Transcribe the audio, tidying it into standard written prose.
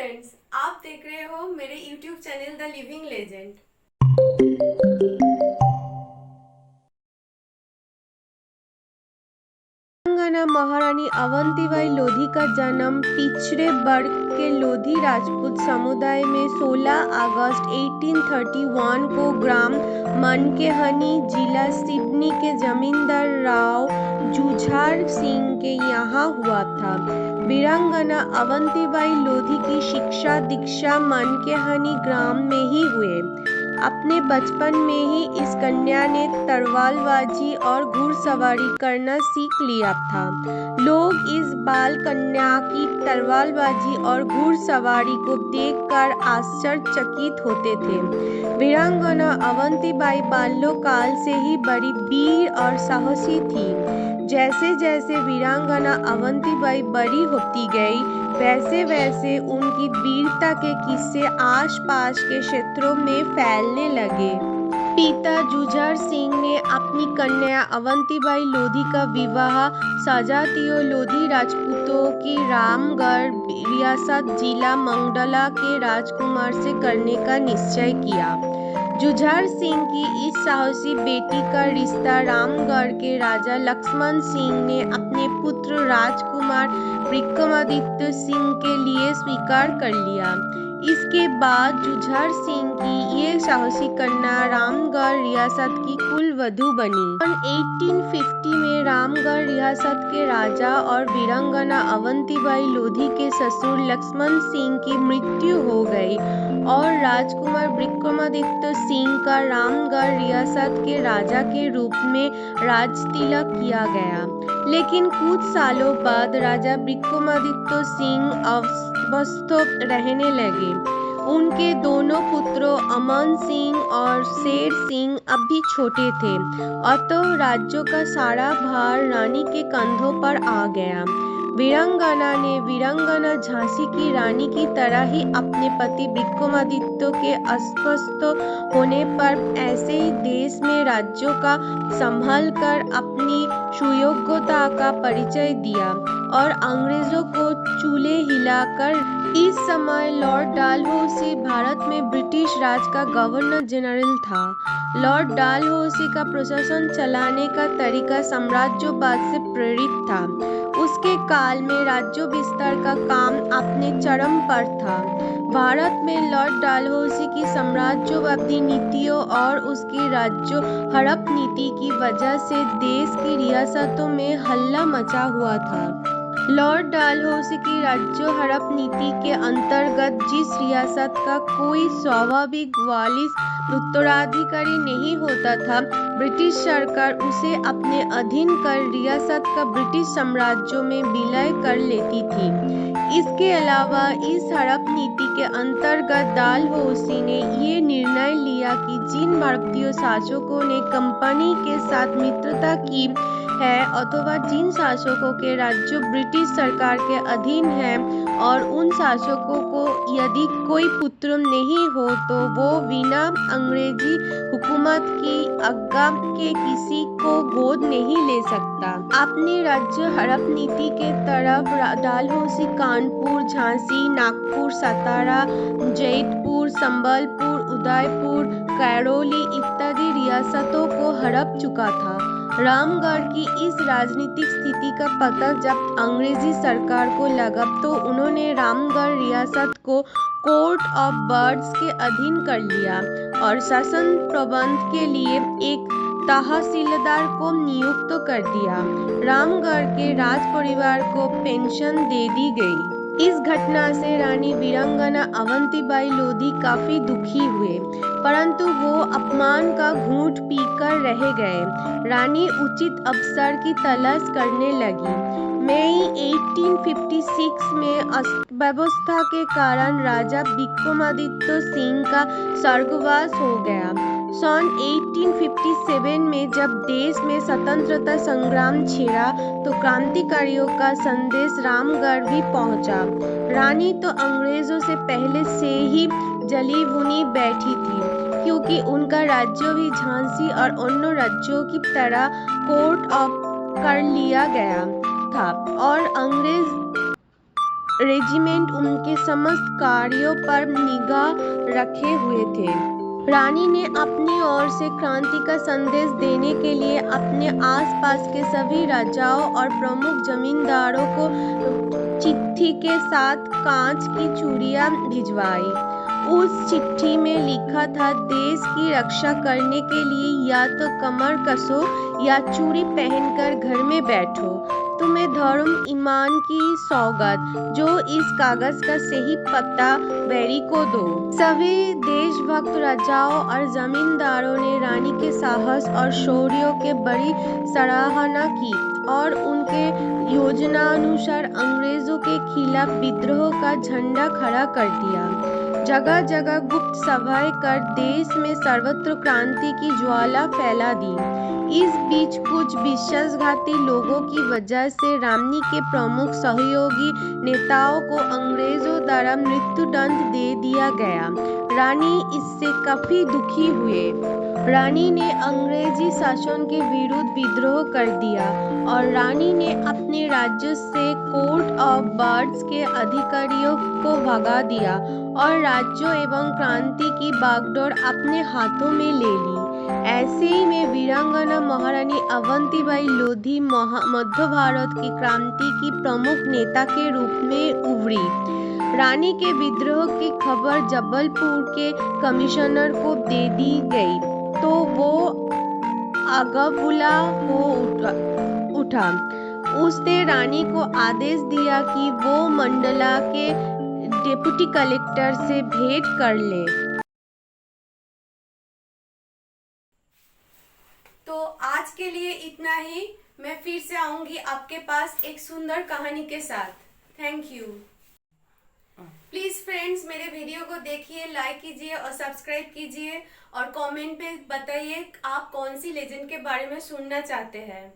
Friends, आप देख रहे हो मेरे YouTube channel the living legend. Telangana महारानी अवंतीबाई लोधी का जन्म पिछड़े वर्ग के लोधी राजपूत समुदाय में 16 अगस्त 1831 को ग्राम मनकेहनी, जिला सिवनी के जमींदार राव जुझार सिंह के यहाँ हुआ था। वीरांगना अवंतीबाई लोधी की शिक्षा दीक्षा मनकेहनी ग्राम में ही हुए। अपने बचपन में ही इस कन्या ने तलवारबाजी और घुड़सवारी करना सीख लिया था। लोग इस बाल कन्या की तलवारबाजी और घुड़सवारी को देखकर आश्चर्यचकित होते थे। वीरांगना अवंतीबाई बाल्यकाल से ही बड़ी वीर और साहसी थी। जैसे जैसे वीरांगना अवंतीबाई बड़ी होती गई, वैसे वैसे उनकी वीरता के किस्से आसपास के क्षेत्रों में फैलने लगे। पिता जुझार सिंह ने अपनी कन्या अवंतीबाई लोधी का विवाह सजातीय लोधी राजपूतों की रामगढ़ रियासत जिला मंडला के राजकुमार से करने का निश्चय किया। जुझार सिंह की इस साहसी बेटी का रिश्ता रामगढ़ के राजा लक्ष्मण सिंह ने अपने पुत्र राजकुमार विक्रमादित्य सिंह के लिए स्वीकार कर लिया। इसके बाद जुझार सिंह की ये साहसी कन्या रामगढ़ रियासत की कुलवधू बनी। 1850 में रामगढ़ रियासत के राजा और वीरांगना अवंतीबाई लोधी के ससुर लक्ष्मण सिंह की मृत्यु हो गई और राजकुमार विक्रमादित्य सिंह का रामगढ़ रियासत के राजा के रूप में राजतिलक किया गया। लेकिन कुछ सालों बाद राजा विक्रमादित्य सिंह अस्वस्थ रहने लगे। उनके दोनों पुत्रों अमन सिंह और शेर सिंह अभी छोटे थे, अतः राज्यों का सारा भार रानी के कंधों पर आ गया। वीरांगना झांसी की रानी की तरह ही अपने पति विक्रमादित्य के अस्वस्थ होने पर ऐसे ही देश में राज्यों का संभाल कर अपनी सुयोग्यता का परिचय दिया और अंग्रेजों को चूल्हे हिलाकर। इस समय लॉर्ड डालहौसी भारत में ब्रिटिश राज का गवर्नर जनरल था। लॉर्ड डालहौसी का प्रशासन चलाने का तरीका साम्राज्यवाद से प्रेरित था। उसके काल में राज्य विस्तार का काम अपने चरम पर था। भारत में लॉर्ड डालहौसी की साम्राज्यवादी नीतियों और उसकी राज्य हड़प नीति की वजह से देश की रियासतों में हल्ला मचा हुआ था। लॉर्ड डालहौसी की राज्य हड़प नीति के अंतर्गत जिस रियासत का कोई स्वाभाविक वारिस उत्तराधिकारी नहीं होता था, ब्रिटिश सरकार उसे अपने अधीन कर रियासत का ब्रिटिश साम्राज्य में विलय कर लेती थी। इसके अलावा इस हड़प नीति के अंतर्गत डालहौसी ने ये निर्णय लिया कि जिन भारतीय शासकों ने कंपनी के साथ मित्रता की है अथवा जिन शासकों के राज्य ब्रिटिश सरकार के अधीन है और उन शासकों को यदि कोई पुत्र नहीं हो तो वो बिना अंग्रेजी हुकूमत की आज्ञा के किसी को गोद नहीं ले सकता। अपनी राज्य हड़प नीति के तरफ डालहौसी कानपुर, झांसी, नागपुर, सतारा, जैतपुर, संबलपुर, उदयपुर, करौली इत्यादि रियासतों को हड़प चुका था। रामगढ़ की इस राजनीतिक स्थिति का पता जब अंग्रेजी सरकार को लगा तो उन्होंने रामगढ़ रियासत को कोर्ट ऑफ बर्ड्स के अधीन कर लिया और शासन प्रबंध के लिए एक तहसीलदार को नियुक्त कर दिया। रामगढ़ के राज परिवार को पेंशन दे दी गई। इस घटना से रानी वीरांगना अवंतीबाई लोधी काफी दुखी हुए, परंतु वो अपमान का घूंट पीकर रह गए। रानी उचित अवसर की तलाश करने लगी। मई 1856 में अव्यवस्था के कारण राजा विक्रमादित्य सिंह का स्वर्गवास हो गया। सन 1857 में जब देश में स्वतंत्रता संग्राम छिड़ा तो क्रांतिकारियों का संदेश रामगढ़ भी पहुंचा। रानी तो अंग्रेजों से पहले से ही जली भुनी बैठी थी, क्योंकि उनका राज्य भी झांसी और अन्य राज्यों की तरह कोर्ट ऑफ कर लिया गया था और अंग्रेज रेजिमेंट उनके समस्त कार्यों पर निगाह रखे हुए थे। रानी ने अपनी ओर से क्रांति का संदेश देने के लिए अपने आसपास के सभी राजाओं और प्रमुख जमींदारों को चिट्ठी के साथ कांच की चूड़ियां भिजवाई। उस चिट्ठी में लिखा था, देश की रक्षा करने के लिए या तो कमर कसो या चूड़ी पहनकर घर में बैठो। तुम्हें धर्म ईमान की सौगत, जो इस कागज का सही पता बैरी को दो। सभी देशभक्त राजाओं और जमींदारों ने रानी के साहस और शौर्य के बड़ी सराहना की और उनके योजनानुसार अंग्रेजों के खिलाफ विद्रोह का झंडा खड़ा कर दिया। जगह जगह गुप्त सभाएं कर देश में सर्वत्र क्रांति की ज्वाला फैला दी। इस बीच कुछ विश्वासघाती लोगों की वजह से रानी के प्रमुख सहयोगी नेताओं को अंग्रेजों द्वारा मृत्युदंड दे दिया गया। रानी इससे काफी दुखी हुए। रानी ने अंग्रेजी शासन के विरुद्ध विद्रोह कर दिया और रानी ने अपने राज्य से कोर्ट ऑफ बर्ड्स के अधिकारियों को भगा दिया और राज्यों एवं क्रांति की बागडोर अपने हाथों में ले ली। ऐसे ही में वीरांगना महारानी अवंतीबाई लोधी मध्य भारत की क्रांति की प्रमुख नेता के रूप में उभरी। रानी के विद्रोह की खबर जबलपुर के कमिश्नर को दे दी गई तो वो आगबुला हो उठा। उसने रानी को आदेश दिया कि वो मंडला के डिप्टी कलेक्टर से भेंट कर ले। तो आज के लिए इतना ही। मैं फिर से आऊंगी आपके पास एक सुंदर कहानी के साथ। Thank you. प्लीज फ्रेंड्स, मेरे वीडियो को देखिए, लाइक कीजिए और सब्सक्राइब कीजिए और कमेंट पे बताइए आप कौन सी लेजेंड के बारे में सुनना चाहते हैं।